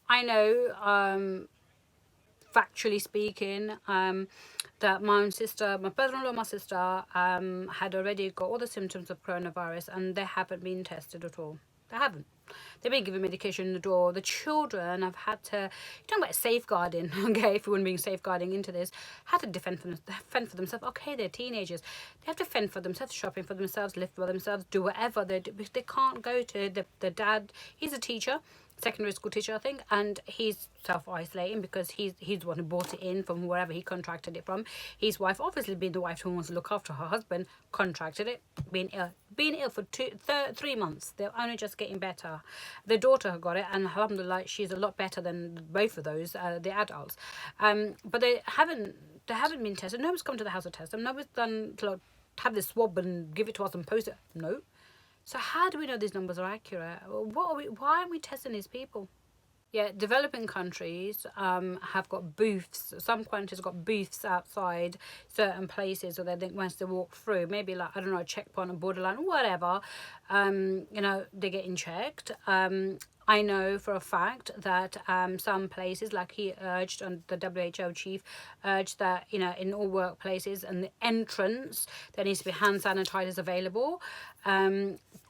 I know, factually speaking, that my own sister, my brother-in-law, my sister, had already got all the symptoms of coronavirus, and they haven't been tested at all. They haven't. They've been given medication in the door. The children have had to, you're talking about safeguarding, okay, if we wouldn't be safeguarding into this, had to defend for themselves. Okay, they're teenagers. They have to fend for themselves, shopping for themselves, live for themselves, do whatever they do. They can't go to the dad. He's a teacher, secondary school teacher, I think, and he's self-isolating because he's the one who bought it in from wherever he contracted it from. His wife, obviously being the wife who wants to look after her husband, contracted it, being ill for 3 months. They're only just getting better. The daughter got it, and alhamdulillah, she's a lot better than both of those, the adults. But they haven't been tested. Nobody's come to the house to test them. Nobody's done to, like, have this swab and give it to us and post it. No. So how do we know these numbers are accurate? Why aren't we testing these people? Yeah, developing countries have got booths. Some countries have got booths outside certain places, so they think once they walk through, maybe like, I don't know, a checkpoint, a borderline, whatever, they're getting checked. I know for a fact that some places, like he urged, and the WHO chief urged that, in all workplaces and the entrance, there needs to be hand sanitizers available.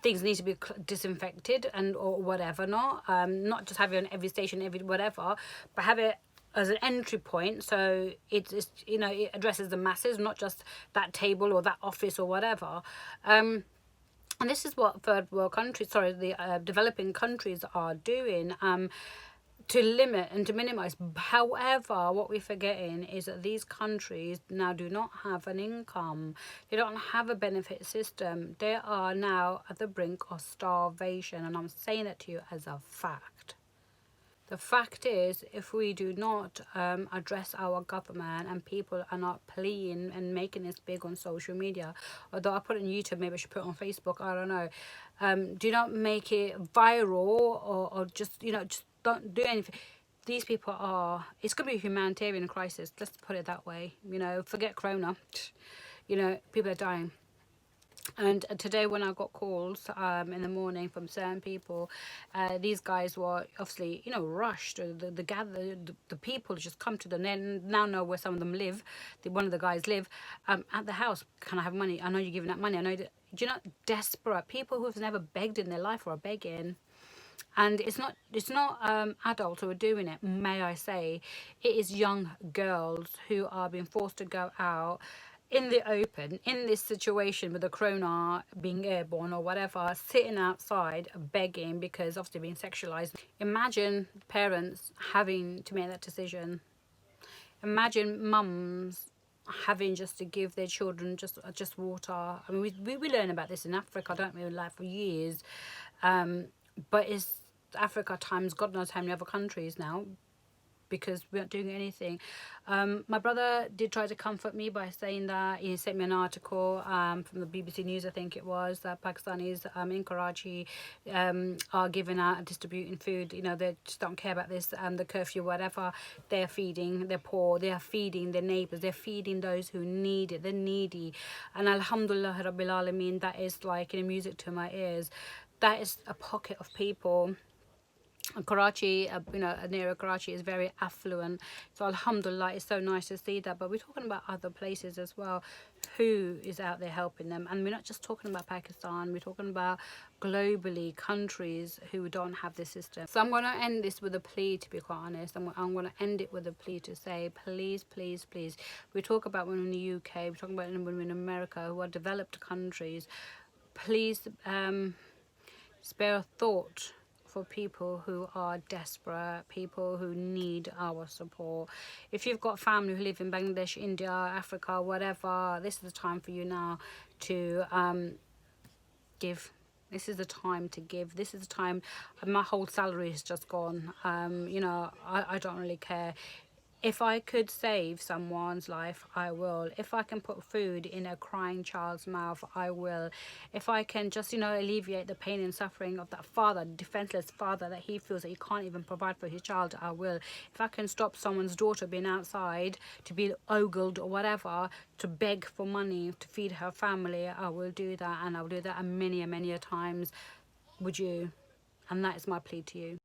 Things need to be disinfected or whatever, not just have it on every station, every whatever, but have it as an entry point, so it addresses the masses, not just that table or that office or whatever. And this is what third world countries, the developing countries are doing, to limit and to minimize. However, what we're forgetting is that these countries now do not have an income. They don't have a benefit system. They are now at the brink of starvation, and I'm saying that to you as a fact. The fact is, if we do not address our government, and people are not pleading and making this big on social media, although I put it on YouTube, maybe I should put it on Facebook, I don't know. Do not make it viral, or just don't do anything. These people are, it's going to be a humanitarian crisis, let's put it that way. Forget corona. People are dying. And today when I got calls in the morning from certain people, these guys were obviously, rushed. The people just come to them. They now know where some of them live. One of the guys live at the house. Can I have money? I know you're giving that money. I know that. Do you know, desperate people who've never begged in their life or are begging. And it's not adults who are doing it, may I say. It is young girls who are being forced to go out in the open, in this situation with the corona being airborne or whatever, sitting outside begging because obviously being sexualized. Imagine parents having to make that decision. Imagine mums having just to give their children just water. I mean, we learn about this in Africa, don't we, like for years. But it's Africa times God knows how many other countries now, because we're not doing anything. My brother did try to comfort me by saying that he sent me an article from the BBC News, I think it was, that Pakistanis in Karachi are giving out and distributing food. They just don't care about this, the curfew, whatever. They're feeding, they're poor, they are feeding their neighbours, they're feeding those who need it, the needy. And Alhamdulillah Rabbil Alameen, that is like music to my ears. That is a pocket of people. Karachi, near Karachi is very affluent, so alhamdulillah, it's so nice to see that. But we're talking about other places as well, who is out there helping them. And we're not just talking about Pakistan, we're talking about globally countries who don't have this system. So I'm going to end this with a plea, to be quite honest. I'm going to end it with a plea to say, please, please, please. We talk about when in the UK, we're talking about when we're in America, who are developed countries. Please spare a thought for people who are desperate, people who need our support. If you've got family who live in Bangladesh, India, Africa, whatever, this is the time for you now to give. This is the time to give. This is the time. My whole salary has just gone. I don't really care. If I could save someone's life, I will. If I can put food in a crying child's mouth, I will. If I can just, alleviate the pain and suffering of that father, defenseless father, that he feels that he can't even provide for his child, I will. If I can stop someone's daughter being outside to be ogled or whatever, to beg for money to feed her family, I will do that. And I will do that many, many a times. Would you? And that is my plea to you.